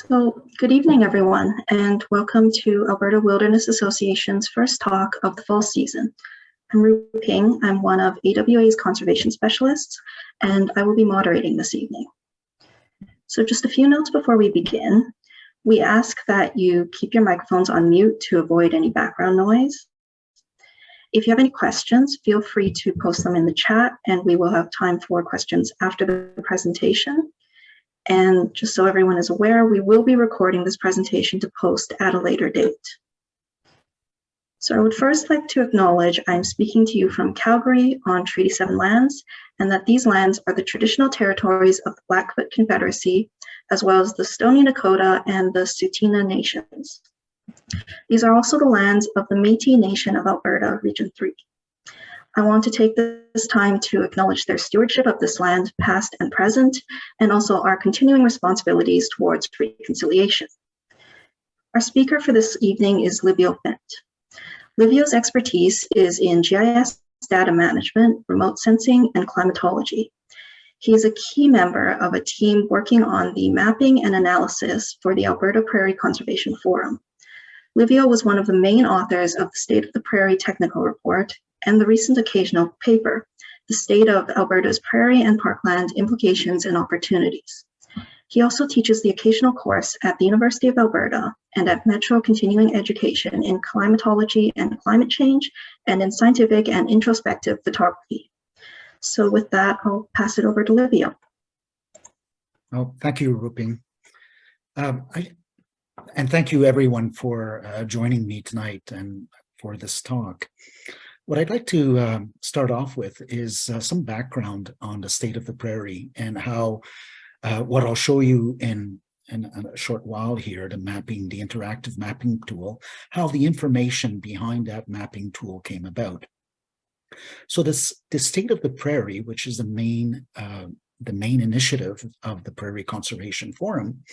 Good evening, everyone, and welcome to Alberta Wilderness Association's first talk of the fall season. I'm Ru Ping. I'm one of AWA's conservation specialists, and I will be moderating this evening. So just a few notes before we begin. We ask that you keep your microphones on mute to avoid any background noise. If you have any questions, feel free to post them in the chat, and we will have time for questions after the presentation. And just so everyone is aware, we will be recording this presentation to post at a later date. So I would first like to acknowledge I'm speaking to you from Calgary on Treaty 7 lands, and that these lands are the traditional territories of the Blackfoot Confederacy, as well as the Stoney Nakoda and the Tsuut'ina Nations. These are also the lands of the Métis Nation of Alberta, Region 3. I want to take this time to acknowledge their stewardship of this land, past and present, and also our continuing responsibilities towards reconciliation. Our speaker for this evening is Livio. Livio's expertise is in GIS data management, remote sensing, and climatology. He is a key member of a team working on the mapping and analysis for the Alberta Prairie Conservation Forum. Livio was one of the main authors of the State of the Prairie Technical Report and the recent occasional paper, The State of Alberta's Prairie and Parkland Implications and Opportunities. He also teaches the occasional course at the University of Alberta and at Metro Continuing Education in climatology and climate change and in scientific and introspective photography. So with that, I'll pass it over to Livio. Oh, thank you, Ruping. And thank you everyone for joining me tonight and for this talk. What I'd like to start off with is some background on the state of the prairie and how what I'll show you in a short while here, the interactive mapping tool, how the information behind that mapping tool came about. So the state of the prairie, which is the main initiative of the Prairie Conservation Forum,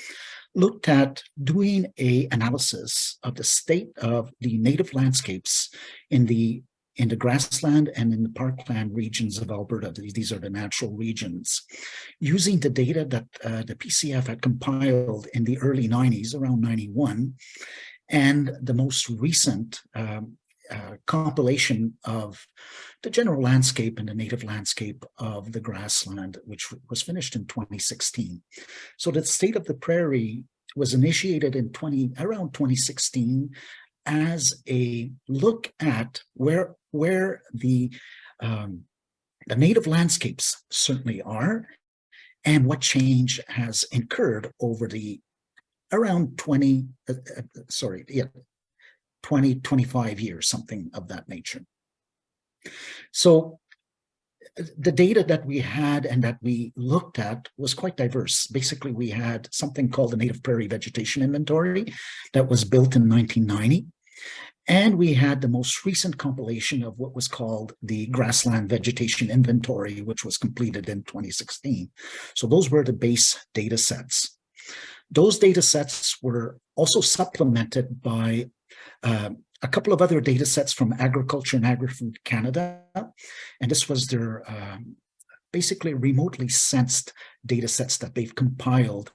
looked at doing an analysis of the state of the native landscapes in the grassland and in the parkland regions of Alberta. These are the natural regions, using the data that the PCF had compiled in the early 90s, around 91, and the most recent compilation of the general landscape and the native landscape of the grassland, which was finished in 2016. So the state of the prairie was initiated in around 2016 as a look at where the native landscapes certainly are and what change has incurred over the around 25 years, something of that nature. So the data that we had and that we looked at was quite diverse. Basically, we had something called the Native Prairie Vegetation Inventory that was built in 1990. And we had the most recent compilation of what was called the Grassland Vegetation Inventory, which was completed in 2016. So those were the base data sets. Those data sets were also supplemented by a couple of other data sets from Agriculture and Agri-Food Canada. And this was their basically remotely sensed data sets that they've compiled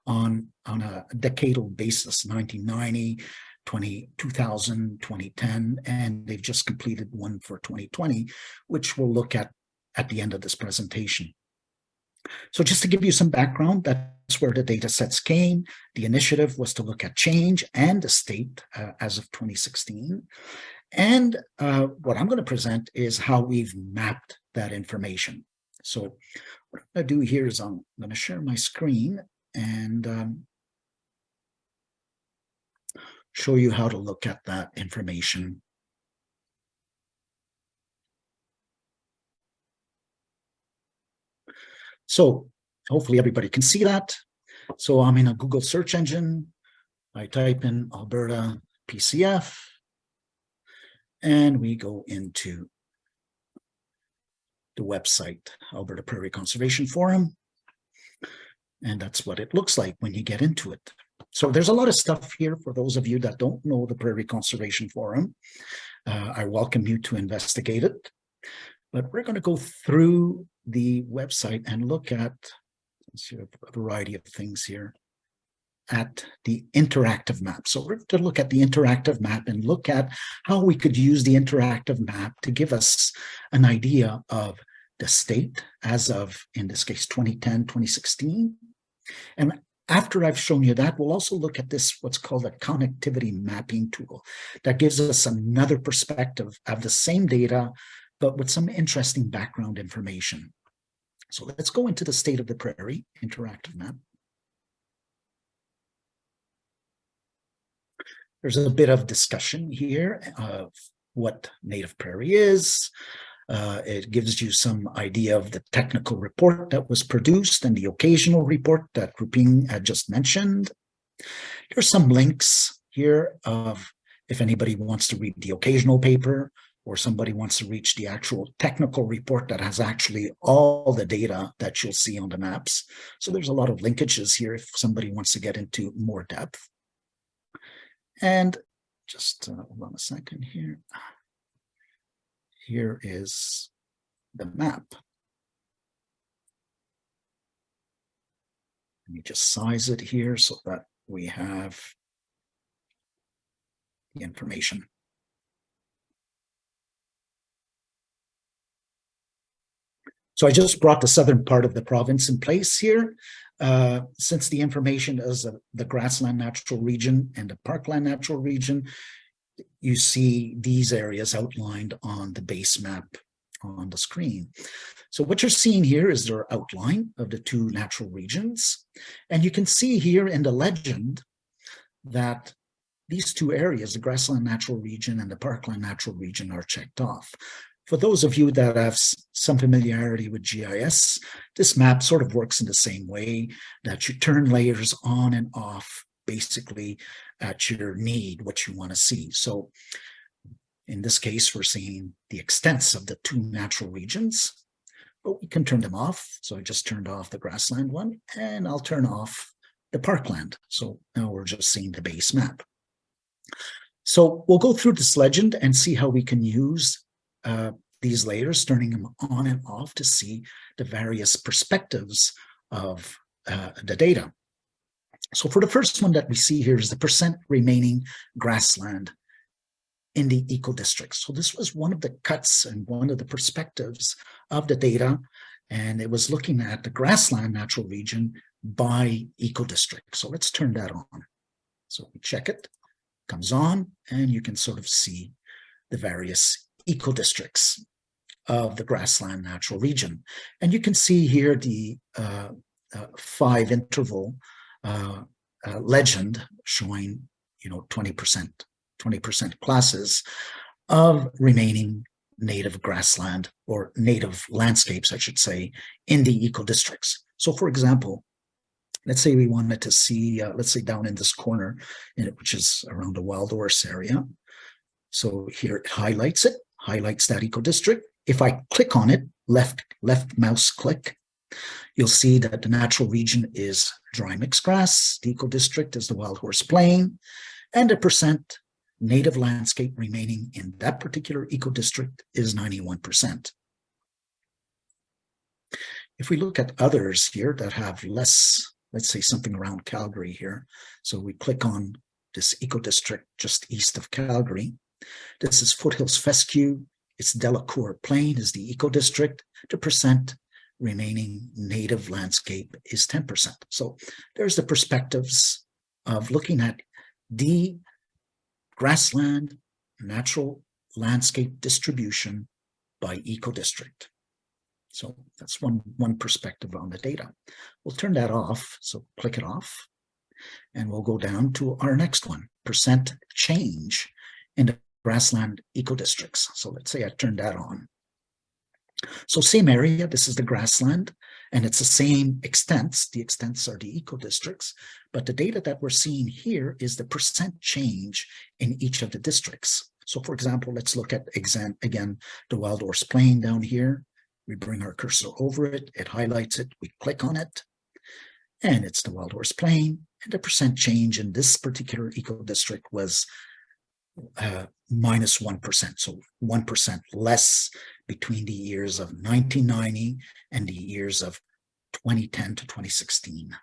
on a decadal basis, 1990, 2000, 2010, and they've just completed one for 2020, which we'll look at the end of this presentation. So just to give you some background, that's where the data sets came. The initiative was to look at change and the state as of 2016. And what I'm going to present is how we've mapped that information. So what I'm going to do here is I'm going to share my screen and show you how to look at that information. So hopefully everybody can see that. So I'm in a Google search engine. I type in Alberta PCF, and we go into the website, Alberta Prairie Conservation Forum. And that's what it looks like when you get into it. So there's a lot of stuff here for those of you that don't know the Prairie Conservation Forum. I welcome you to investigate it. But we're going to go through the website and look at, let's see, a variety of things here. at the interactive map. So we're to look at the interactive map and look at how we could use the interactive map to give us an idea of the state as of, in this case, 2010, 2016. And after I've shown you that, we'll also look at this, what's called a connectivity mapping tool that gives us another perspective of the same data, but with some interesting background information. So let's go into the state of the prairie interactive map. There's a bit of discussion here of what native prairie is. It gives you some idea of the technical report that was produced and the occasional report that Ruping had just mentioned. There's some links here of if anybody wants to read the occasional paper or somebody wants to reach the actual technical report that has actually all the data that you'll see on the maps. So there's a lot of linkages here if somebody wants to get into more depth. And just hold on a second here. Here is the map. Let me just size it here so that we have the information. So I just brought the southern part of the province in place here. Since the information is the Grassland Natural Region and the Parkland Natural Region, you see these areas outlined on the base map on the screen. So what you're seeing here is their outline of the two natural regions. And you can see here in the legend that these two areas, the Grassland Natural Region and the Parkland Natural Region, are checked off. For those of you that have some familiarity with GIS, this map sort of works in the same way that you turn layers on and off basically at your need, what you want to see. So in this case, we're seeing the extents of the two natural regions, but we can turn them off. So I just turned off the grassland one, and I'll turn off the parkland. So now we're just seeing the base map. So we'll go through this legend and see how we can use these layers, turning them on and off to see the various perspectives of the data. So for the first one that we see here is the percent remaining grassland in the eco-district. So this was one of the cuts and one of the perspectives of the data, and it was looking at the grassland natural region by eco-district. So let's turn that on. So we check it, comes on, and you can sort of see the various eco-districts of the grassland natural region. And you can see here the 5 interval legend showing, 20% classes of remaining native grassland or native landscapes, I should say, in the eco-districts. So for example, let's say we wanted to see, let's say down in this corner, which is around the wild horse area. So here it highlights that eco-district. If I click on it, left mouse click, you'll see that the natural region is dry mixed grass, the eco-district is the wild horse plain, and the percent native landscape remaining in that particular eco-district is 91%. If we look at others here that have less, let's say something around Calgary here, so we click on this eco-district just east of Calgary. This is Foothills Fescue, it's Delacour Plain is the eco-district, the percent remaining native landscape is 10%. So there's the perspectives of looking at the grassland natural landscape distribution by eco-district. So that's one perspective on the data. We'll turn that off, so click it off, and we'll go down to our next one, percent change in the grassland eco-districts. So let's say I turn that on. So same area, this is the grassland, and it's the same extents. The extents are the eco-districts, but the data that we're seeing here is the percent change in each of the districts. So for example, let's look at, again, the wild horse plain down here. We bring our cursor over it, it highlights it, we click on it, and it's the wild horse plain, and the percent change in this particular eco-district was minus 1%, so 1% less between the years of 1990 and the years of 2010 to 2016.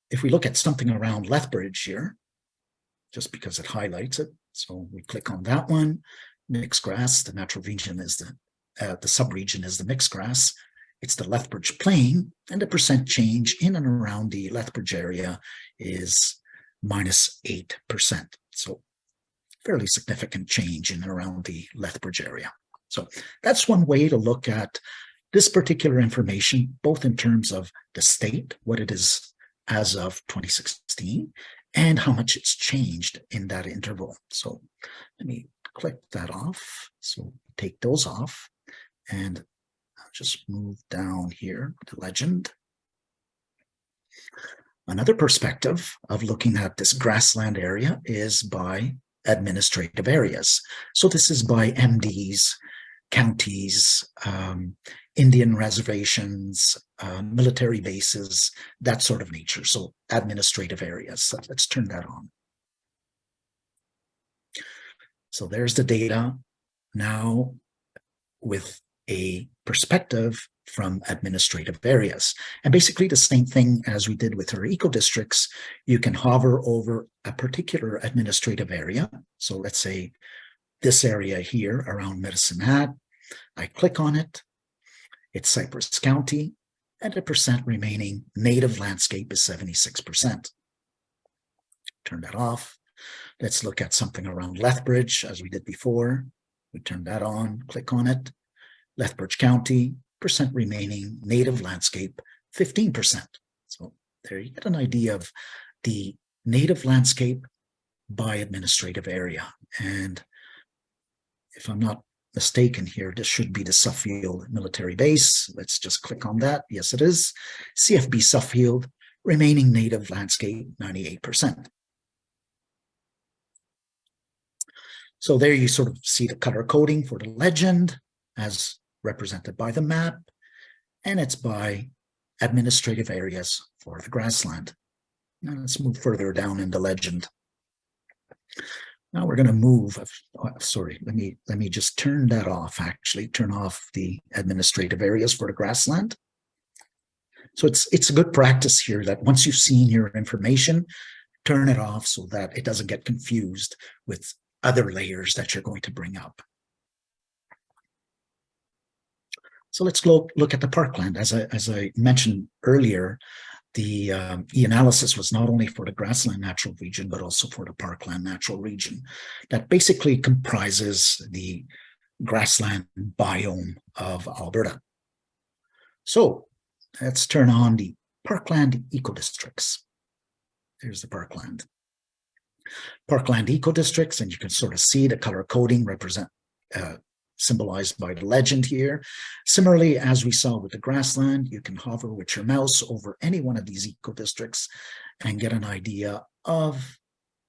if we look at something around Lethbridge here, just because it highlights it, so we click on that one, mixed grass, the natural region is the subregion is the mixed grass. It's the Lethbridge Plain, and the percent change in and around the Lethbridge area is -8%. So fairly significant change in and around the Lethbridge area. So that's one way to look at this particular information, both in terms of the state, what it is as of 2016, and how much it's changed in that interval. So let me click that off. So take those off, and I'll just move down here to legend. Another perspective of looking at this grassland area is by administrative areas. So this is by MDs, counties, Indian reservations, military bases, that sort of nature. So administrative areas. So let's turn that on. So there's the data now with a perspective from administrative areas. And basically the same thing as we did with our eco-districts. You can hover over a particular administrative area. So let's say this area here around Medicine Hat. I click on it. It's Cypress County, and the percent remaining native landscape is 76%. Turn that off. Let's look at something around Lethbridge, as we did before. We turn that on, click on it. Lethbridge County, percent remaining native landscape, 15%. So there you get an idea of the native landscape by administrative area. And if I'm not mistaken here, this should be the Suffield military base. Let's just click on that. Yes, it is. CFB Suffield, remaining native landscape, 98%. So there you sort of see the color coding for the legend as represented by the map, and it's by administrative areas for the grassland. Now let's move further down in the legend. Now we're going to move, sorry, let me just turn that off, actually, turn off the administrative areas for the grassland. So it's a good practice here that once you've seen your information, turn it off so that it doesn't get confused with other layers that you're going to bring up. So let's go look at the parkland. As I mentioned earlier, the e-analysis was not only for the grassland natural region, but also for the parkland natural region. That basically comprises the grassland biome of Alberta. So let's turn on the parkland eco-districts. There's the parkland. Parkland eco-districts, and you can sort of see the color coding symbolized by the legend here. Similarly, as we saw with the grassland, you can hover with your mouse over any one of these eco-districts and get an idea of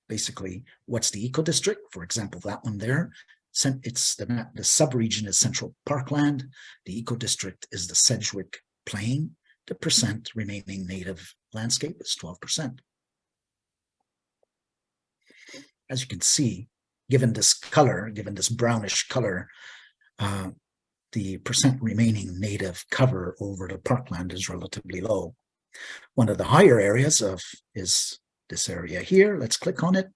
basically what's the eco-district. For example, that one there, it's the sub-region is Central Parkland. The eco-district is the Sedgwick Plain. The percent remaining native landscape is 12%. As you can see, given this color, given this brownish color, the percent remaining native cover over the parkland is relatively low. One of the higher areas is this area here. Let's click on it.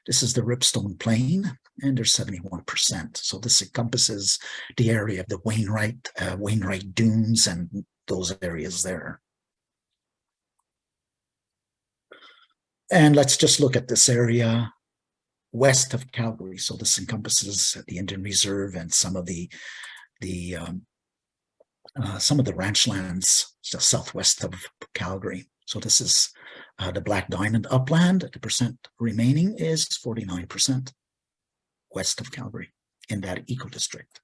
This is the Ripstone Plain, and there's 71%. So this encompasses the area of the Wainwright Dunes and those areas there. And let's just look at this area west of Calgary. So this encompasses the Indian Reserve and some of the ranch lands just southwest of Calgary. So this is the Black Diamond Upland. The percent remaining is 49% west of Calgary in that eco-district.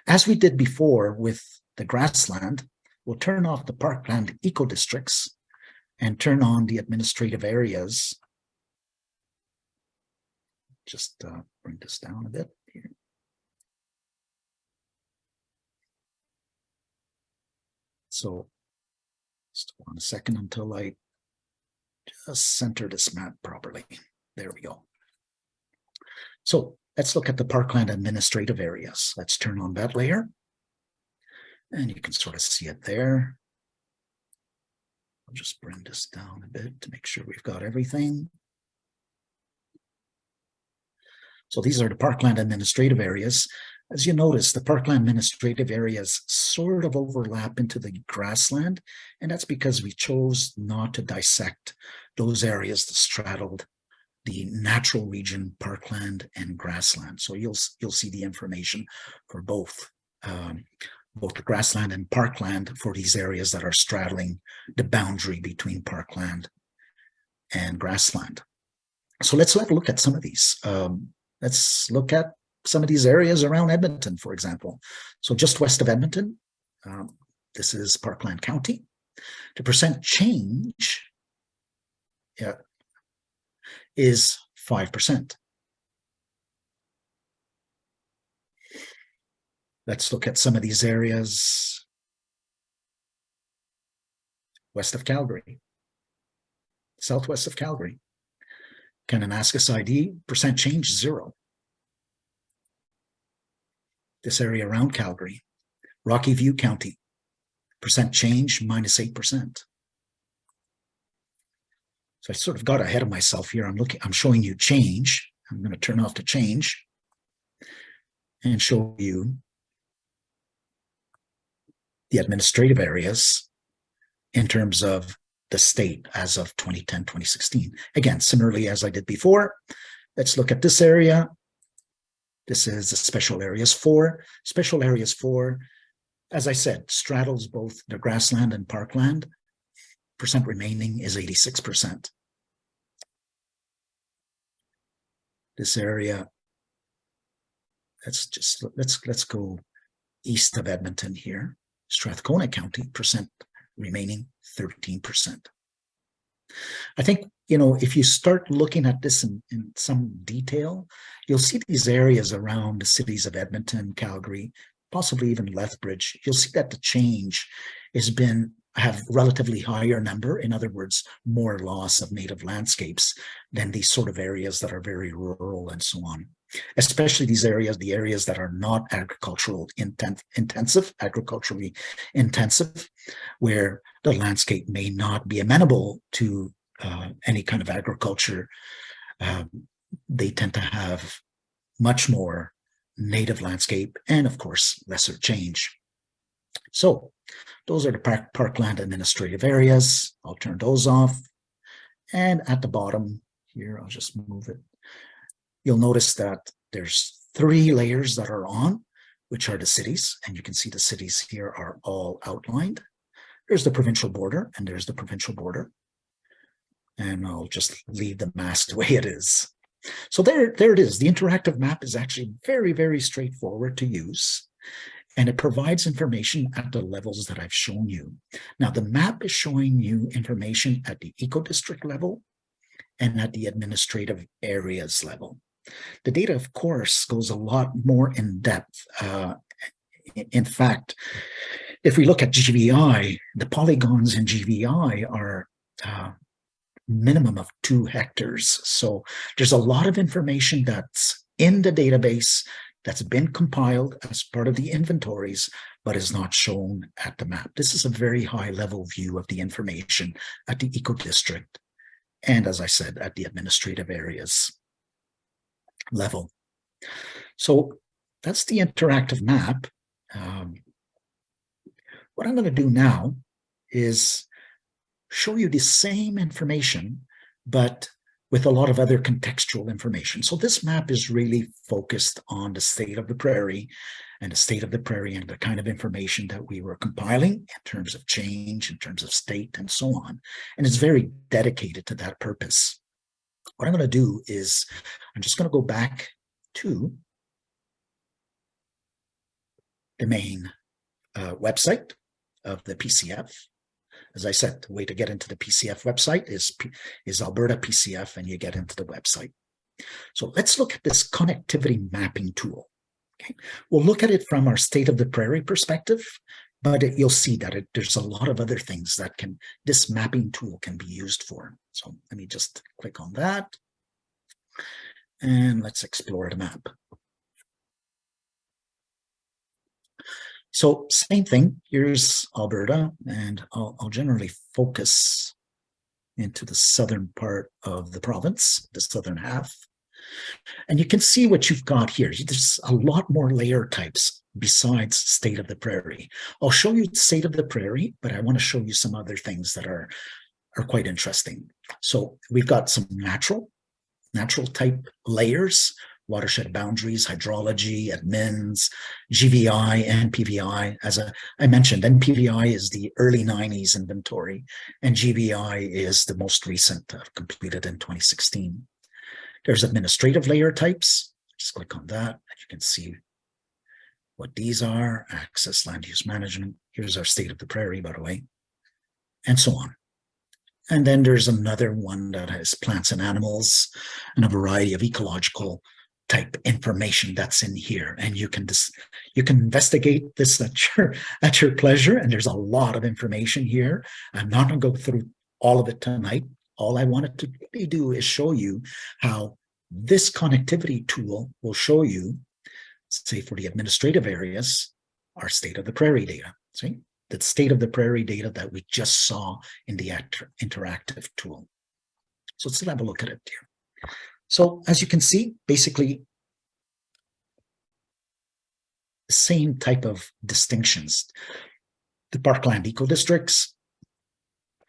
As we did before with the grassland, we'll turn off the parkland eco-districts and turn on the administrative areas. Just bring this down a bit here. So just 1 second until I just center this map properly. There we go. So let's look at the parkland administrative areas. Let's turn on that layer. And you can sort of see it there. I'll just bring this down a bit to make sure we've got everything. So these are the parkland administrative areas. As you notice, the parkland administrative areas sort of overlap into the grassland, and that's because we chose not to dissect those areas that straddled the natural region, parkland and grassland. So you'll see the information for both the grassland and parkland for these areas that are straddling the boundary between parkland and grassland. So let's have a look at some of these. Let's look at some of these areas around Edmonton, for example. So just west of Edmonton, this is Parkland County. The percent change is 5%. Let's look at some of these areas west of Calgary, southwest of Calgary. Kananaskis ID, percent change 0. This area around Calgary, Rocky View County, percent change -8%. So I sort of got ahead of myself here. I'm showing you change. I'm going to turn off the change and show you the administrative areas in terms of the state as of 2010, 2016. Again, similarly as I did before, let's look at this area. This is the Special Areas 4. Special Areas 4, as I said, straddles both the grassland and parkland. Percent remaining is 86%. This area, let's go east of Edmonton here. Strathcona County, percent remaining 13%. I think, if you start looking at this in some detail, you'll see these areas around the cities of Edmonton, Calgary, possibly even Lethbridge. You'll see that the change have relatively higher number, in other words, more loss of native landscapes than these sort of areas that are very rural and so on. Especially the areas that are not agriculturally intensive, where the landscape may not be amenable to any kind of agriculture. They tend to have much more native landscape and, of course, lesser change. So those are the parkland administrative areas. I'll turn those off. And at the bottom here, I'll just move it. You'll notice that there's 3 layers that are on, which are the cities. And you can see the cities here are all outlined. There's the provincial border, and there's the provincial border. And I'll just leave the mask the way it is. So there it is. The interactive map is actually very, very straightforward to use. And it provides information at the levels that I've shown you. Now, the map is showing you information at the eco-district level and at the administrative areas level. The data, of course, goes a lot more in depth. In fact, if we look at GVI, the polygons in GVI are minimum of 2 hectares. So there's a lot of information that's in the database that's been compiled as part of the inventories, but is not shown at the map. This is a very high level view of the information at the eco-district and, as I said, at the administrative areas level. So that's the interactive map. What I'm going to do now is show you the same information, but with a lot of other contextual information. So this map is really focused on the state of the prairie and the kind of information that we were compiling in terms of change, in terms of state, and so on. And it's very dedicated to that purpose. What I'm going to do is I'm just going to go back to the main website of the PCF. As I said, the way to get into the PCF website is Alberta PCF, and you get into the website. So let's look at this connectivity mapping tool. Okay, we'll look at it from our state of the prairie perspective, but you'll see that there's a lot of other things that this mapping tool can be used for. So let me just click on that, and let's explore the map. So same thing, here's Alberta, and I'll generally focus into the southern part of the province, the southern half. And you can see what you've got here. There's a lot more layer types besides state of the prairie. I'll show you state of the prairie, but I want to show you some other things that are quite interesting. So we've got some natural type layers, watershed boundaries, hydrology, admins, GVI, and PVI. As I mentioned, NPVI is the early 90s inventory, and GVI is the most recent, completed in 2016. There's administrative layer types. Just click on that, and you can see what these are. Access, land use management. Here's our state of the prairie, by the way, and so on. And then there's another one that has plants and animals and a variety of ecological type information that's in here. And you can investigate this at your pleasure. And there's a lot of information here. I'm not going to go through all of it tonight. All I wanted to really do is show you how this connectivity tool will show you, say for the administrative areas, our state of the prairie data. See? The state of the prairie data that we just saw in the interactive tool. So let's have a look at it here. So as you can see, basically, the same type of distinctions. The parkland eco-districts,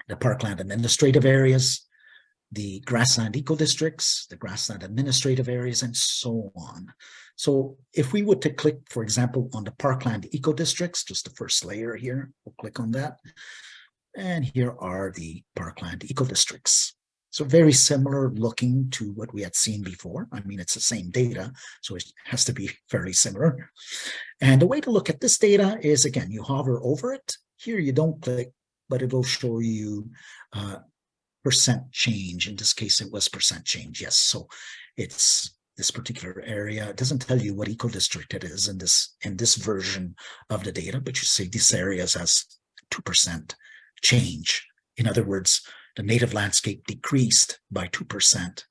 the parkland administrative areas, the grassland eco-districts, the grassland administrative areas, and so on. So if we were to click, for example, on the parkland eco-districts, just the first layer here, we'll click on that. And here are the parkland eco-districts. So very similar looking to what we had seen before. I mean, it's the same data, so it has to be fairly similar. And the way to look at this data is, again, you hover over it. Here you don't click, but it will show you percent change. In this case, it was percent change. Yes, so it's this particular area. It doesn't tell you what eco-district it is in this version of the data, but you see this area has 2% change. In other words, the native landscape decreased by 2%.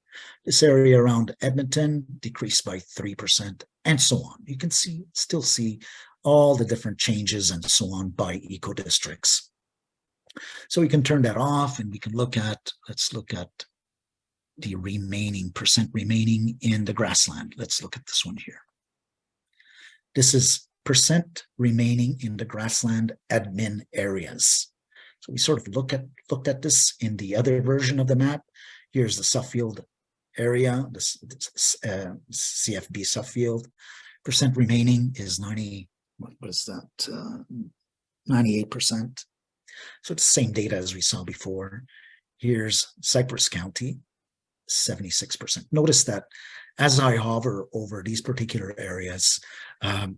This area around Edmonton decreased by 3%, and so on. You can still see all the different changes and so on by eco-districts. So we can turn that off, and we can let's look at the remaining percent remaining in the grassland. Let's look at this one here. This is percent remaining in the grassland admin areas. So we sort of looked at this in the other version of the map. Here's the Suffield area, this CFB Suffield. Percent remaining is 90, what is that? 98%. So it's the same data as we saw before. Here's Cypress County, 76%. Notice that as I hover over these particular areas,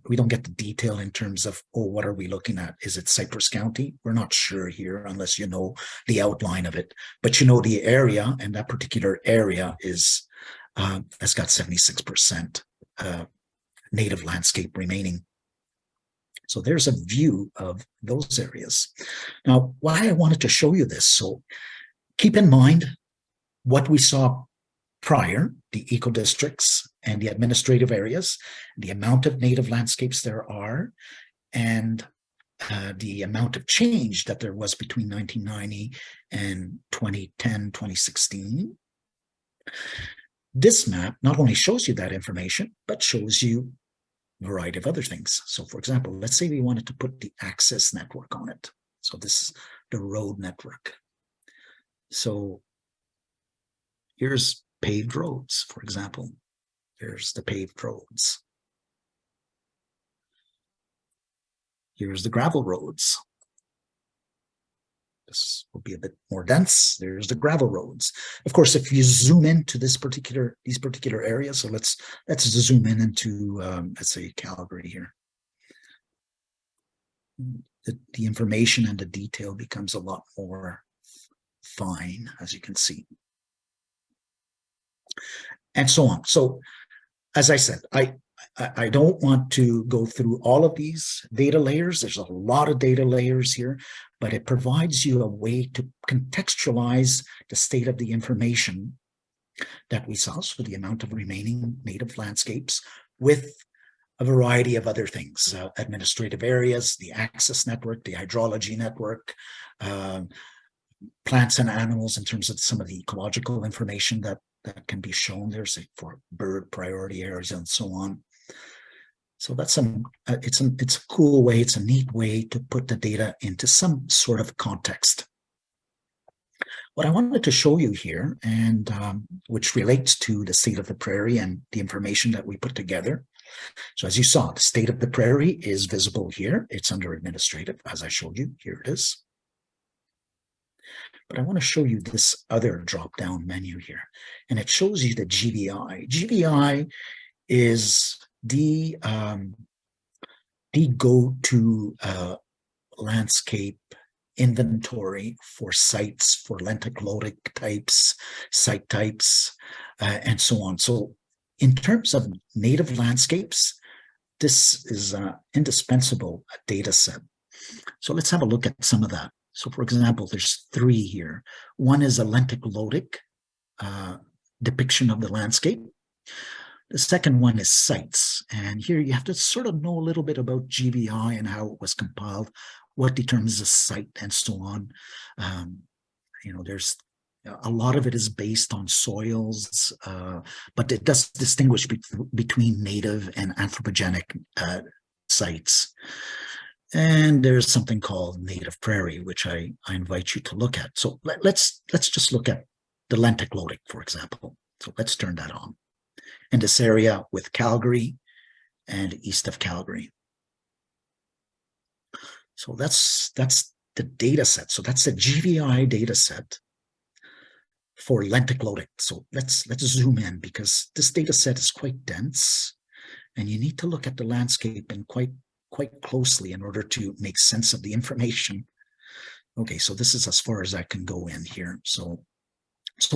we don't get the detail in terms of, oh, what are we looking at? Is it Cypress County? We're not sure here unless you know the outline of it. But you know the area, and that particular area has got 76% native landscape remaining. So there's a view of those areas. Now, why I wanted to show you this, so keep in mind what we saw prior, the eco-districts and the administrative areas, the amount of native landscapes there are, and the amount of change that there was between 1990 and 2010, 2016. This map not only shows you that information, but shows you a variety of other things. So for example, let's say we wanted to put the access network on it. So this is the road network. So here's paved roads, for example. Here's the paved roads. Here's the gravel roads. This will be a bit more dense. There's the gravel roads. Of course, if you zoom into these particular areas, so let's zoom in into let's say Calgary here. The information and the detail becomes a lot more fine, as you can see, and so on. So, as I said, I don't want to go through all of these data layers. There's a lot of data layers here, but it provides you a way to contextualize the state of the information that we saw, so the amount of remaining native landscapes with a variety of other things, administrative areas, the access network, the hydrology network, plants and animals in terms of some of the ecological information that can be shown there, say for bird priority areas and so on. So that's it's a cool way, it's a neat way to put the data into some sort of context. What I wanted to show you here, and which relates to the state of the prairie and the information that we put together. So as you saw, the state of the prairie is visible here. It's under administrative, as I showed you. Here it is. But I want to show you this other drop-down menu here, and it shows you the GVI. GVI is the go-to landscape inventory for sites, for lenticlotic types, site types, and so on. So in terms of native landscapes, this is an indispensable data set. So let's have a look at some of that. So for example, there's 3 here. One is a lenticlotic depiction of the landscape. The second one is sites. And here you have to sort of know a little bit about GVI and how it was compiled, what determines a site and so on. There's a lot of it is based on soils, but it does distinguish between native and anthropogenic sites. And there's something called native prairie, which I invite you to look at. So let's just look at the lenticlotic, for example. So let's turn that on. In this area with Calgary and east of Calgary. So that's the data set. So that's the GVI data set for lenticlotic. So let's zoom in, because this data set is quite dense, and you need to look at the landscape in quite closely in order to make sense of the information. Okay, so this is as far as I can go in here. So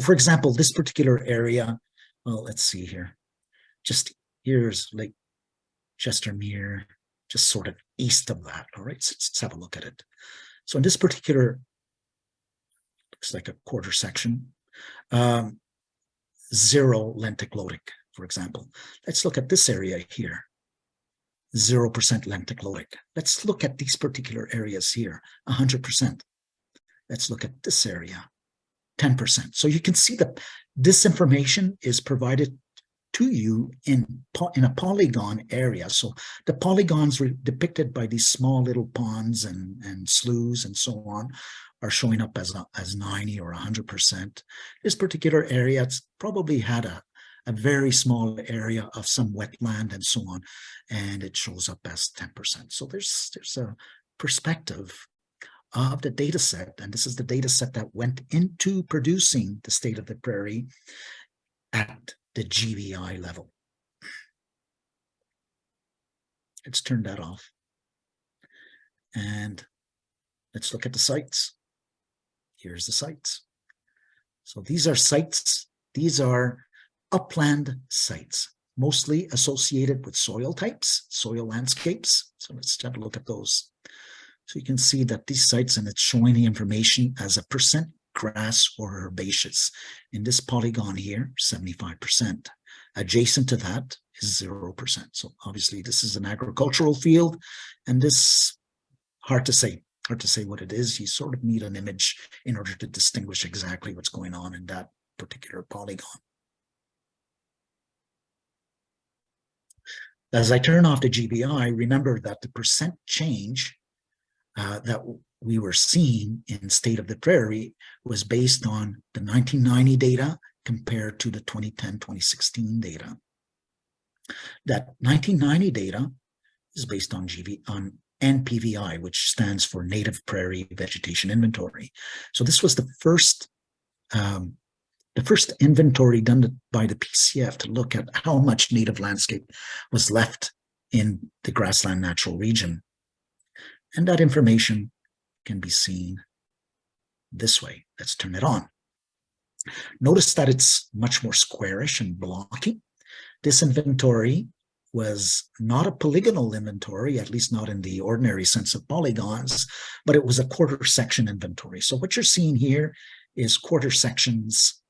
for example, this particular area, well, let's see here. Just here's Lake Chestermere, just sort of east of that. All right, so let's have a look at it. So in this particular, looks like a quarter section, 0 lenticlotic, for example. Let's look at this area here, 0% lenticlotic. Let's look at these particular areas here, 100%. Let's look at this area, 10%. So you can see that this information is provided to you in a polygon area. So the polygons depicted by these small little ponds and sloughs and so on are showing up as 90 or 100%. This particular area, it's probably had a very small area of some wetland and so on, and it shows up as 10%. So there's a perspective of the data set, and this is the data set that went into producing the state of the prairie at the GVI level. Let's turn that off. And let's look at the sites. Here's the sites. So these are sites. These are upland sites, mostly associated with soil types, soil landscapes. So let's have a look at those. So you can see that these sites, and it's showing the information as a percent grass or herbaceous. In this polygon here, 75%. Adjacent to that is 0%. So obviously this is an agricultural field, and this, hard to say what it is. You sort of need an image in order to distinguish exactly what's going on in that particular polygon. As I turn off the GVI, remember that the percent change that we were seeing in state of the prairie was based on the 1990 data compared to the 2010-2016 data. That 1990 data is based on NPVI, which stands for Native Prairie Vegetation Inventory. So this was the first inventory done by the PCF to look at how much native landscape was left in the grassland natural region. And that information can be seen this way. Let's turn it on. Notice that it's much more squarish and blocky. This inventory was not a polygonal inventory, at least not in the ordinary sense of polygons, but it was a quarter section inventory. So what you're seeing here is quarter sections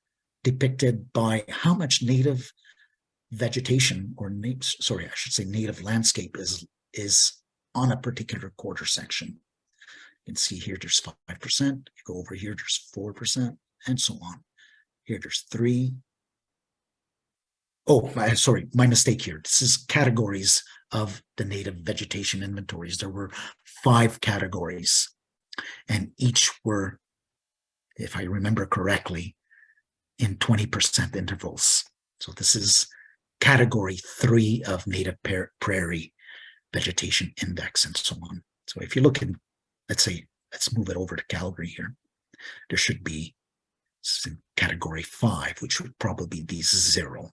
depicted by how much native vegetation, or sorry, I should say native landscape is on a particular quarter section. You can see here there's 5%. You go over here, there's 4%, and so on. Here there's 3. Oh, sorry, my mistake here. This is categories of the native vegetation inventories. There were 5 categories, and each were, if I remember correctly, in 20% intervals. So this is category 3 of native prairie vegetation index and so on. So if you look in, let's move it over to Calgary here. There should be category 5, which would probably be 0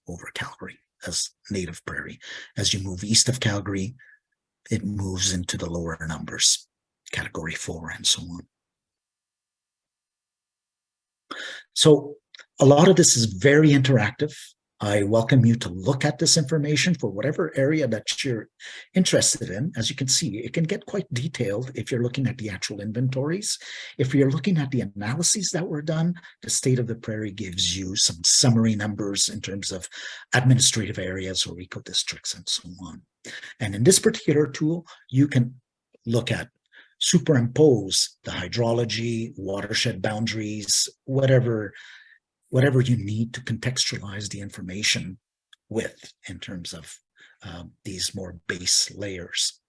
over Calgary as native prairie. As you move east of Calgary, it moves into the lower numbers, category 4 and so on. So a lot of this is very interactive. I welcome you to look at this information for whatever area that you're interested in. As you can see, it can get quite detailed if you're looking at the actual inventories. If you're looking at the analyses that were done, the State of the Prairie gives you some summary numbers in terms of administrative areas or eco-districts and so on. And in this particular tool, you can look at superimpose the hydrology, watershed boundaries, whatever you need to contextualize the information with in terms of these more base layers.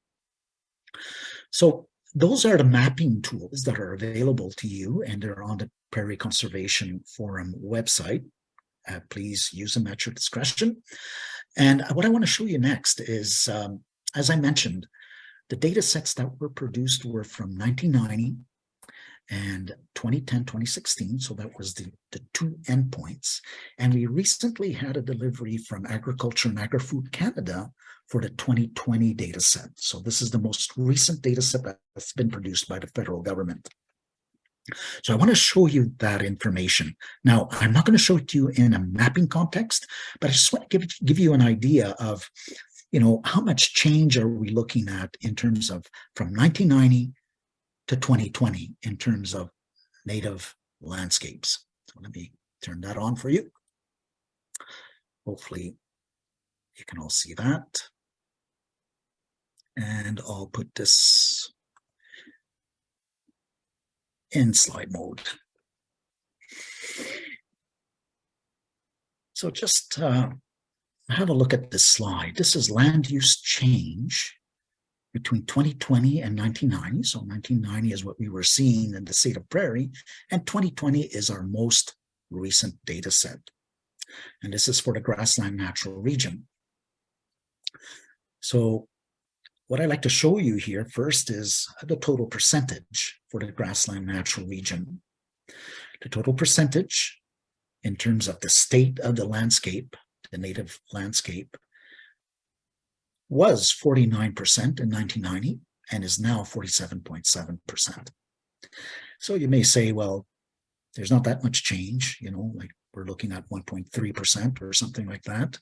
So those are the mapping tools that are available to you, and they're on the Prairie Conservation Forum website. Please use them at your discretion. And what I want to show you next is, as I mentioned, the data sets that were produced were from 1990 and 2010, 2016. So that was the 2 endpoints. And we recently had a delivery from Agriculture and Agri-Food Canada for the 2020 data set. So this is the most recent data set that's been produced by the federal government. So I want to show you that information. Now, I'm not going to show it to you in a mapping context, but I just want to give you an idea of, how much change are we looking at in terms of from 1990 to 2020 in terms of native landscapes. So let me turn that on for you. Hopefully you can all see that. And I'll put this in slide mode. So just have a look at this slide. This is land use change between 2020 and 1990. So 1990 is what we were seeing in the State of Prairie, and 2020 is our most recent data set. And this is for the Grassland Natural Region. So what I'd like to show you here first is the total percentage for the Grassland Natural Region. The total percentage in terms of the state of the landscape, the native landscape, was 49% in 1990 and is now 47.7%. So you may say, well, there's not that much change, like we're looking at 1.3% or something like that.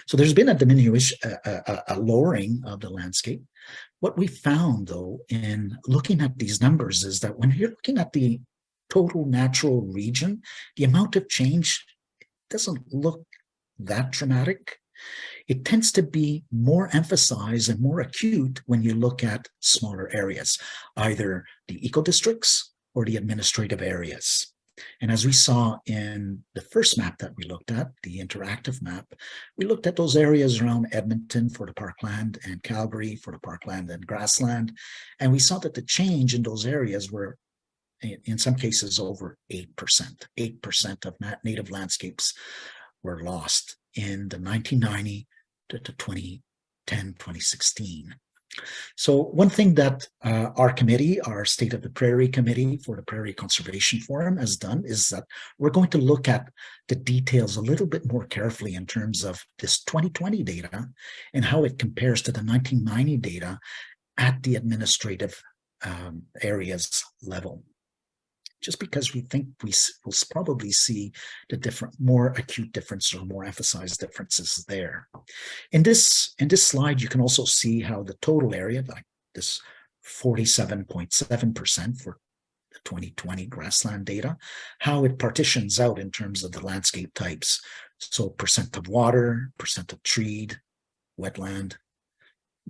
So there's been a diminution, a lowering of the landscape. What we found, though, in looking at these numbers is that when you're looking at the total natural region, the amount of change doesn't look that dramatic. It tends to be more emphasized and more acute when you look at smaller areas, either the eco-districts or the administrative areas. And as we saw in the first map that we looked at, the interactive map, we looked at those areas around Edmonton for the parkland and Calgary for the parkland and grassland. And we saw that the change in those areas were, in some cases, over 8%. 8% of native landscapes were lost in the 1990 to 2010, 2016. So one thing that our committee, our State of the Prairie Committee for the Prairie Conservation Forum has done is that we're going to look at the details a little bit more carefully in terms of this 2020 data and how it compares to the 1990 data at the administrative areas level. Just because we think we will probably see the more acute difference or more emphasized differences there. In this slide, you can also see how the total area, like this 47.7% for the 2020 grassland data, how it partitions out in terms of the landscape types. So percent of water, percent of treed, wetland,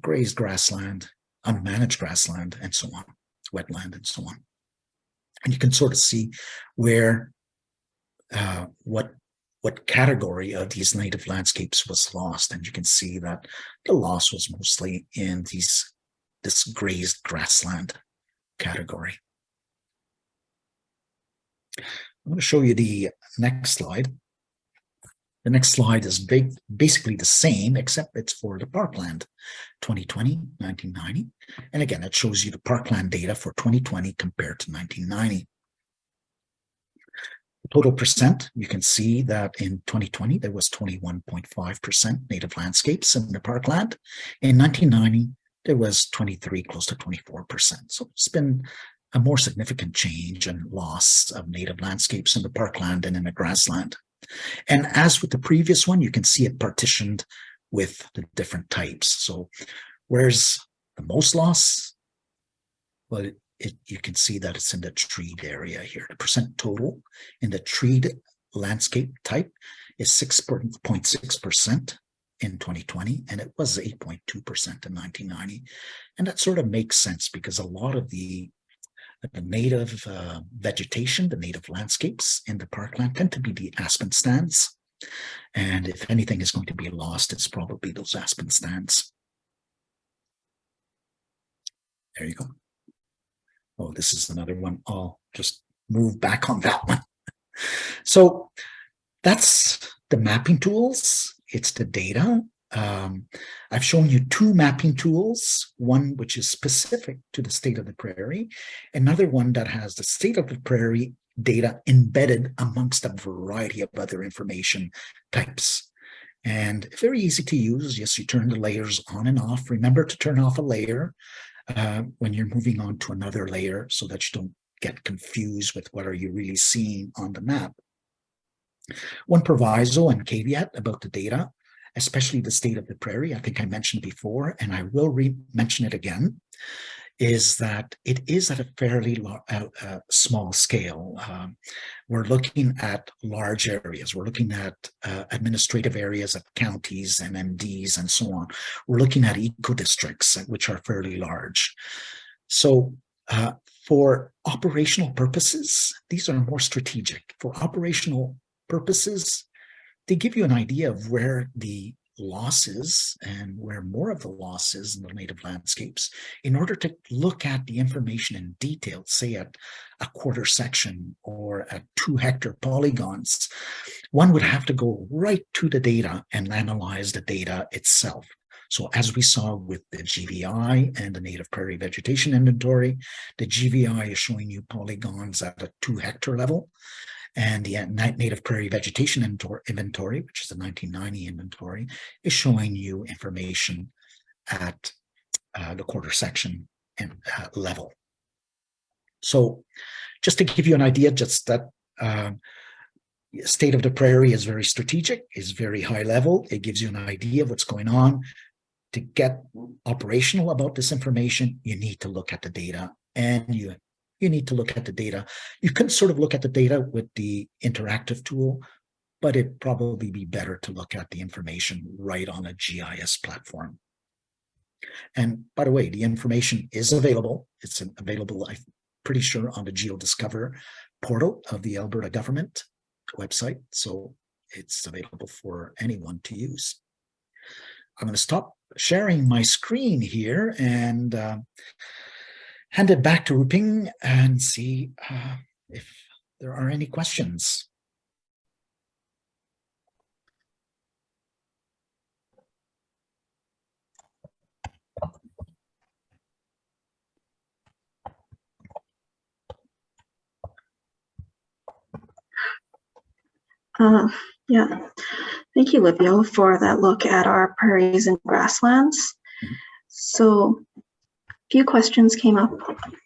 grazed grassland, unmanaged grassland, and so on, wetland, and so on. And you can sort of see where what category of these native landscapes was lost. And you can see that the loss was mostly in this grazed grassland category. I'm going to show you the next slide. The next slide is basically the same, except it's for the parkland 2020, 1990. And again, it shows you the parkland data for 2020 compared to 1990. The total percent, you can see that in 2020, there was 21.5% native landscapes in the parkland. In 1990, there was 23, close to 24%. So it's been a more significant change and loss of native landscapes in the parkland and in the grassland. And as with the previous one, you can see it partitioned with the different types. So where's the most loss? Well, you can see that it's in the treed area here. The percent total in the treed landscape type is 6.6% in 2020, and it was 8.2% in 1990. And that sort of makes sense because a lot of the native vegetation, the native landscapes in the parkland tend to be the aspen stands. And if anything is going to be lost, it's probably those aspen stands. There you go. Oh, this is another one. I'll just move back on that one. So that's the mapping tools. It's the data. I've shown you two mapping tools, one which is specific to the state of the prairie, another one that has the state of the prairie data embedded amongst a variety of other information types. And very easy to use. Yes, you turn the layers on and off. Remember to turn off a layer when you're moving on to another layer so that you don't get confused with what are you really seeing on the map. One proviso and caveat about the data, especially the state of the prairie, I think I mentioned before, and I will mention it again, is that it is at a fairly small scale. We're looking at large areas. We're looking at administrative areas of counties and MDs and so on. We're looking at eco-districts, which are fairly large. So for operational purposes, these are more strategic. For operational purposes, they give you an idea of where the loss is and where more of the loss is in the native landscapes. In order to look at the information in detail, say at a quarter section or at 2-hectare polygons, one would have to go right to the data and analyze the data itself. So as we saw with the GVI and the Native Prairie Vegetation Inventory, the GVI is showing you polygons at a 2-hectare level. And the Native Prairie Vegetation Inventory, which is the 1990 inventory, is showing you information at the quarter section and level. So just to give you an idea, just that state of the prairie is very strategic, is very high level. It gives you an idea of what's going on. To get operational about this information, you need to look at the data, and you need to look at the data. You can sort of look at the data with the interactive tool, but it'd probably be better to look at the information right on a GIS platform. And by the way, the information is available. It's available, I'm pretty sure, on the GeoDiscover portal of the Alberta government website. So it's available for anyone to use. I'm going to stop sharing my screen here and hand it back to Ruping and see if there are any questions. Yeah, thank you, Livio, for that look at our prairies and grasslands. So a few questions came up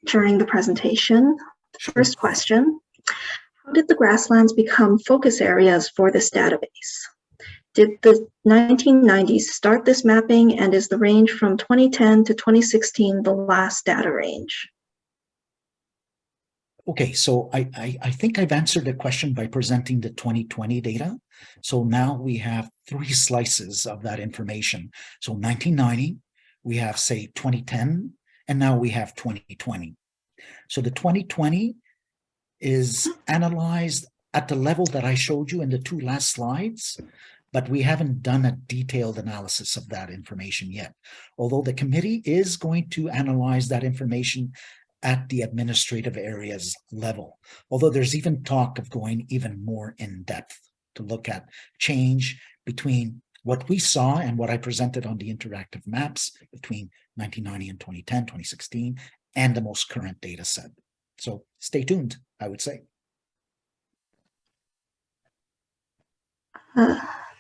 during the presentation. First question, how did the grasslands become focus areas for this database? Did the 1990s start this mapping, and is the range from 2010 to 2016 the last data range? Okay, so I think I've answered the question by presenting the 2020 data. So now we have three slices of that information. So 1990, we have, say, 2010, and now we have 2020. So the 2020 is analyzed at the level that I showed you in the two last slides, but we haven't done a detailed analysis of that information yet. Although the committee is going to analyze that information at the administrative areas level. Although there's even talk of going even more in depth to look at change between what we saw and what I presented on the interactive maps between 1990 and 2010, 2016, and the most current data set. So stay tuned, I would say.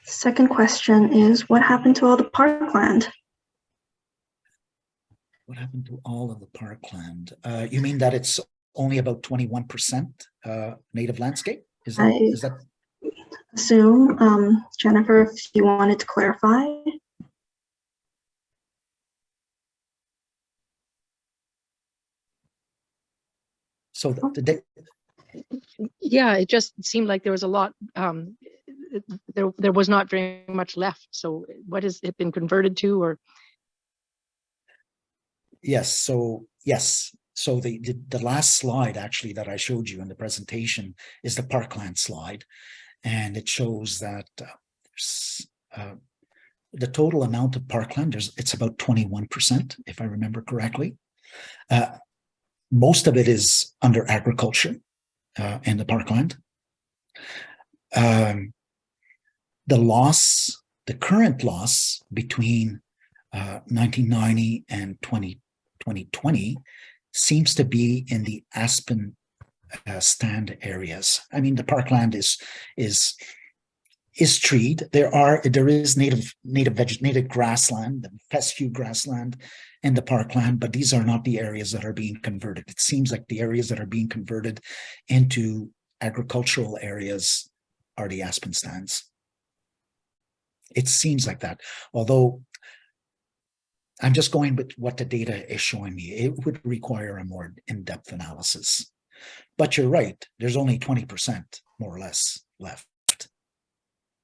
Second question is, what happened to all the parkland? What happened to all of the parkland? You mean that it's only about 21% native landscape? Is that? Assume, Jennifer, if you wanted to clarify. So yeah, it just seemed like there was a lot. There was not very much left. So what has it been converted to, or? Yes. So yes. So the last slide actually that I showed you in the presentation is the parkland slide, and it shows that the total amount of parkland, it's about 21%, if I remember correctly. Most of it is under agriculture in the parkland. The current loss between 1990 and 2020 seems to be in the aspen stand areas. I mean, the parkland is treed. There is native grassland, the fescue grassland, and the parkland, but these are not the areas that are being converted. It seems like the areas that are being converted into agricultural areas are the aspen stands. It seems like that, although I'm just going with what the data is showing me. It would require a more in-depth analysis. But you're right, there's only 20% more or less left.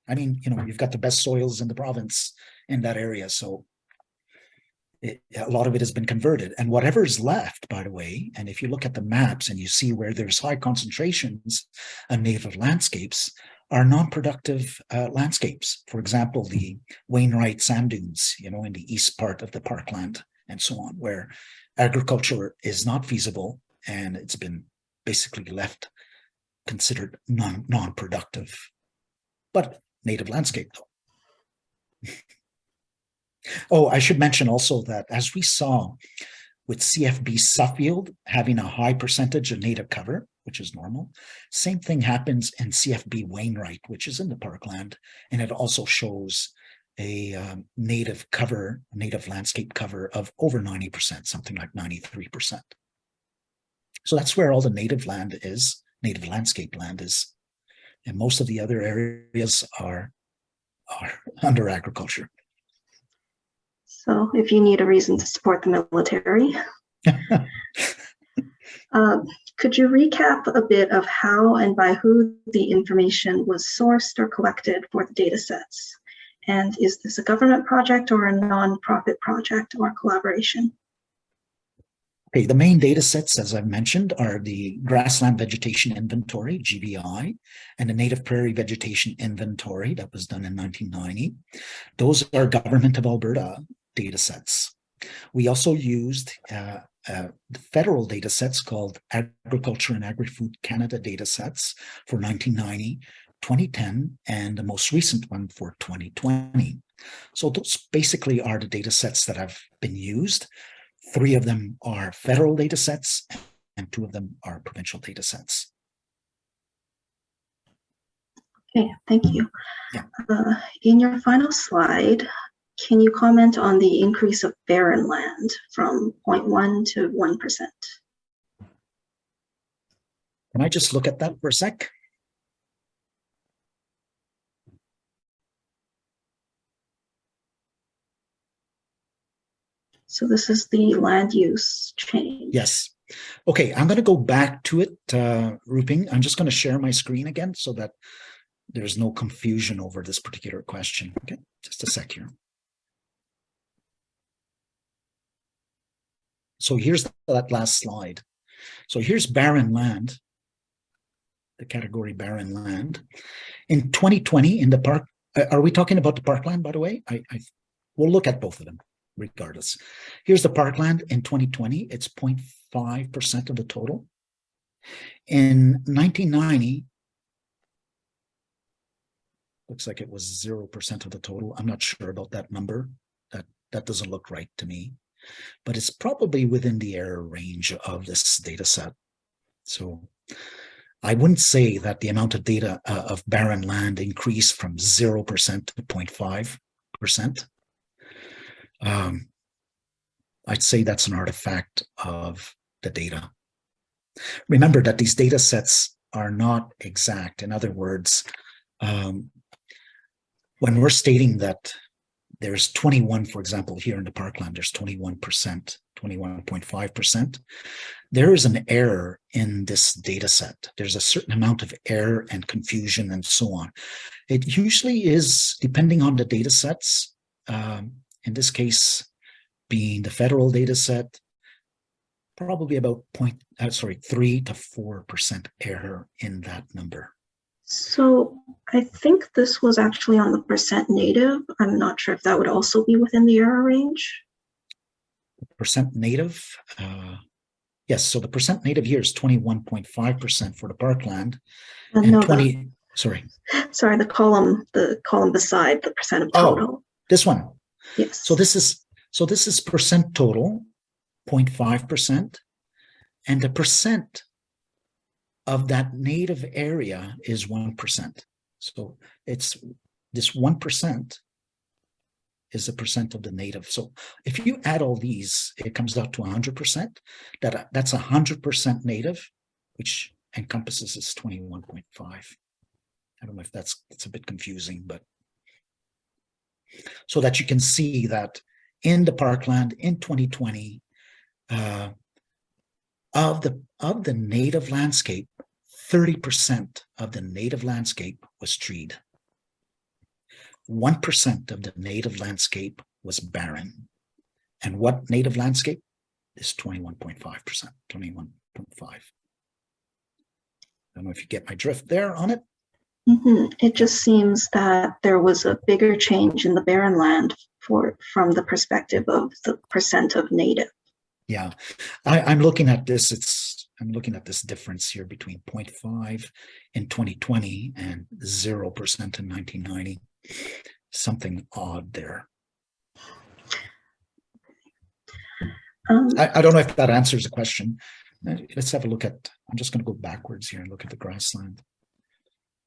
I mean, you've got the best soils in the province in that area, so a lot of it has been converted. And whatever is left, by the way, and if you look at the maps and you see where there's high concentrations of native landscapes, are non-productive landscapes. For example, the Wainwright sand dunes, in the east part of the parkland and so on, where agriculture is not feasible and it's been basically left considered non-productive. But native landscape, though. Oh, I should mention also that as we saw with CFB Suffield having a high percentage of native cover, which is normal, same thing happens in CFB Wainwright, which is in the parkland, and it also shows a native landscape cover of over 90%, something like 93%. So that's where all the native landscape land is. And most of the other areas are under agriculture. So if you need a reason to support the military, could you recap a bit of how and by who the information was sourced or collected for the data sets? And is this a government project or a nonprofit project or collaboration? Okay, the main data sets, as I've mentioned, are the Grassland Vegetation Inventory, GVI, and the Native Prairie Vegetation Inventory that was done in 1990. Those are Government of Alberta data sets. We also used the federal data sets called Agriculture and Agri-Food Canada data sets for 1990, 2010, and the most recent one for 2020. So those basically are the data sets that have been used. 3 of them are federal data sets and 2 of them are provincial data sets. Okay, thank you. Yeah. In your final slide, can you comment on the increase of barren land from 0.1 to 1%? Can I just look at that for a sec? So this is the land use change. Yes. Okay, I'm going to go back to it, Ruping. I'm just going to share my screen again so that there's no confusion over this particular question. Okay, just a sec here. So here's that last slide. So here's barren land, the category barren land. In 2020, in the park, are we talking about the parkland, by the way? We'll look at both of them regardless. Here's the parkland in 2020. It's 0.5% of the total. In 1990, looks like it was 0% of the total. I'm not sure about that number. That doesn't look right to me, but it's probably within the error range of this data set. So I wouldn't say that the amount of data of barren land increased from 0% to 0.5%. I'd say that's an artifact of the data. Remember that these data sets are not exact. In other words, when we're stating that there's 21, for example, here in the parkland, there's 21%, 21.5%. There is an error in this data set. There's a certain amount of error and confusion and so on. It usually is, depending on the data sets, in this case, being the federal data set, probably about 3 to 4% error in that number. So I think this was actually on the percent native. I'm not sure if that would also be within the error range. Percent native, yes. So the percent native here is 21.5% for the parkland, and no, 20. Sorry, the column beside the percent of total. Oh, this one. Yes. So this is percent total, 0.5%, and the percent of that native area is 1%. So it's this 1% is the percent of the native. So if you add all these, it comes out to 100%. That's 100% native, which encompasses this 21.5. I don't know if that's a bit confusing, but so that you can see that in the parkland in 2020, of the native landscape, 30% of the native landscape was treed. 1% of the native landscape was barren. And what native landscape? Is 21.5%, 21.5. I don't know if you get my drift there on it. Mm-hmm. It just seems that there was a bigger change in the barren land from the perspective of the percent of native. Yeah, I'm looking at this. I'm looking at this difference here between 0.5 in 2020 and 0% in 1990. Something odd there. I don't know if that answers the question. Let's have a look at, I'm just going to go backwards here and look at the grassland.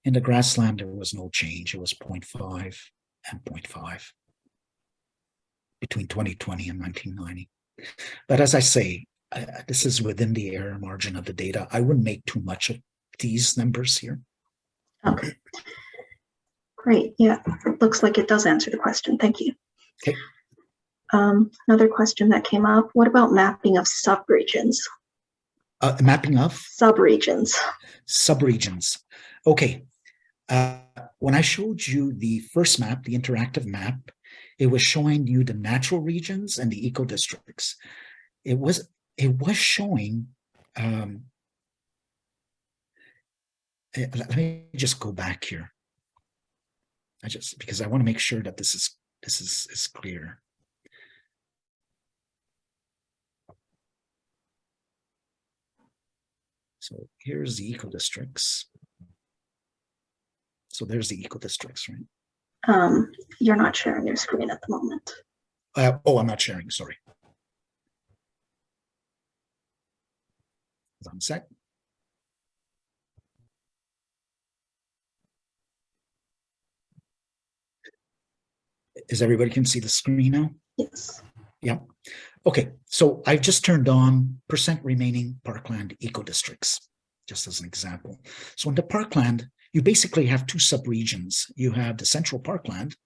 In the grassland, there was no change. It was 0.5 and 0.5 between 2020 and 1990. But as I say, this is within the error margin of the data. I wouldn't make too much of these numbers here. Okay. Great. Yeah, it looks like it does answer the question. Thank you. Okay. Another question that came up, what about mapping of subregions? Mapping of? Subregions. Subregions. Okay. When I showed you the first map, the interactive map, it was showing you the natural regions and the eco districts. It was showing. Let me just go back here. Because I want to make sure that this is clear. So here's the eco districts. So there's the eco districts, right? You're not sharing your screen at the moment. I'm not sharing, sorry. Hold on a sec. Is everybody can see the screen now? Yes. Yeah. Okay, so I've just turned on percent remaining parkland eco districts, just as an example. So in the parkland, you basically have two subregions. You have the central parkland,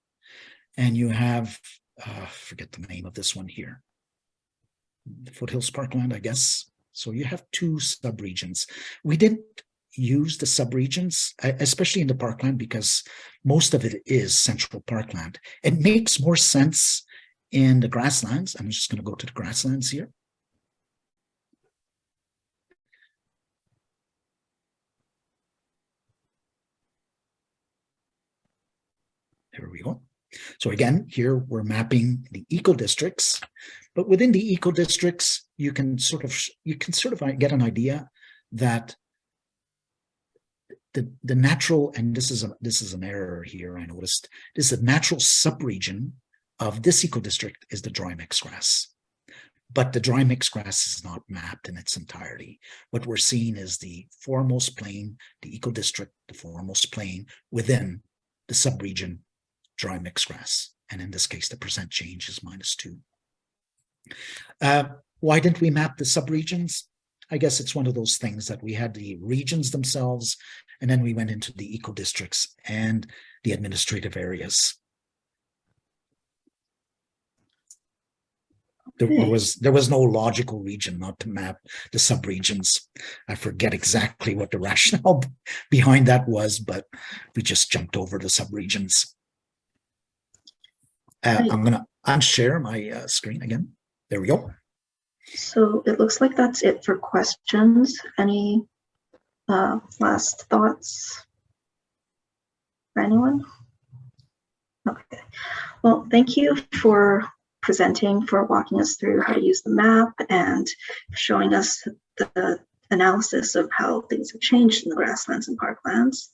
and you have, forget the name of this one here, the foothills parkland, I guess. So you have two subregions. We didn't use the subregions, especially in the parkland, because most of it is central parkland. It makes more sense in the grasslands. I'm just going to go to the grasslands here. There we go. So again, here we're mapping the eco-districts, but within the eco-districts, you can sort of get an idea that the natural, and this is an error here, I noticed, this is a natural subregion of this eco-district is the dry mixed grass. But the dry mixed grass is not mapped in its entirety. What we're seeing is the foremost plain, the eco-district, the foremost plain within the subregion dry mixed grass. And in this case, the percent change is -2. Why didn't we map the subregions? I guess it's one of those things that we had the regions themselves, and then we went into the eco-districts and the administrative areas. There was no logical region not to map the subregions. I forget exactly what the rationale behind that was, but we just jumped over the subregions. I'm going to unshare my screen again. There we go. So it looks like that's it for questions. Any last thoughts for anyone? Okay. Well, thank you for presenting, for walking us through how to use the map and showing us the analysis of how things have changed in the grasslands and parklands.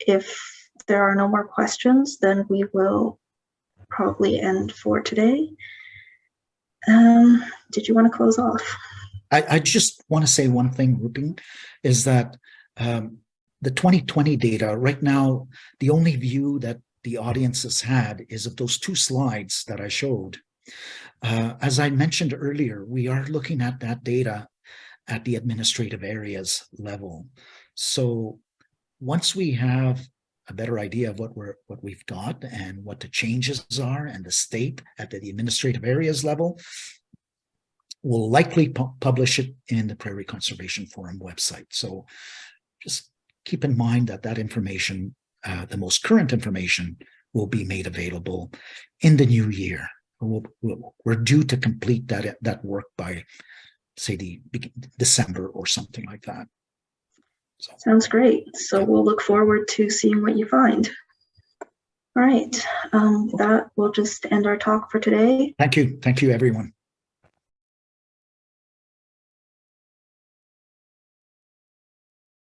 If there are no more questions, then we will probably end for today. Did you want to close off? I just want to say one thing, Ruping, is that the 2020 data right now, the only view that the audience has had is of those two slides that I showed. As I mentioned earlier, we are looking at that data at the administrative areas level. So once we have a better idea of what we've got and what the changes are and the state at the administrative areas level, we'll likely publish it in the Prairie Conservation Forum website. So just keep in mind that information, the most current information, will be made available in the new year. We're due to complete that work by, say, the December or something like that. So. Sounds great. So we'll look forward to seeing what you find. All right, that will just end our talk for today. Thank you, everyone.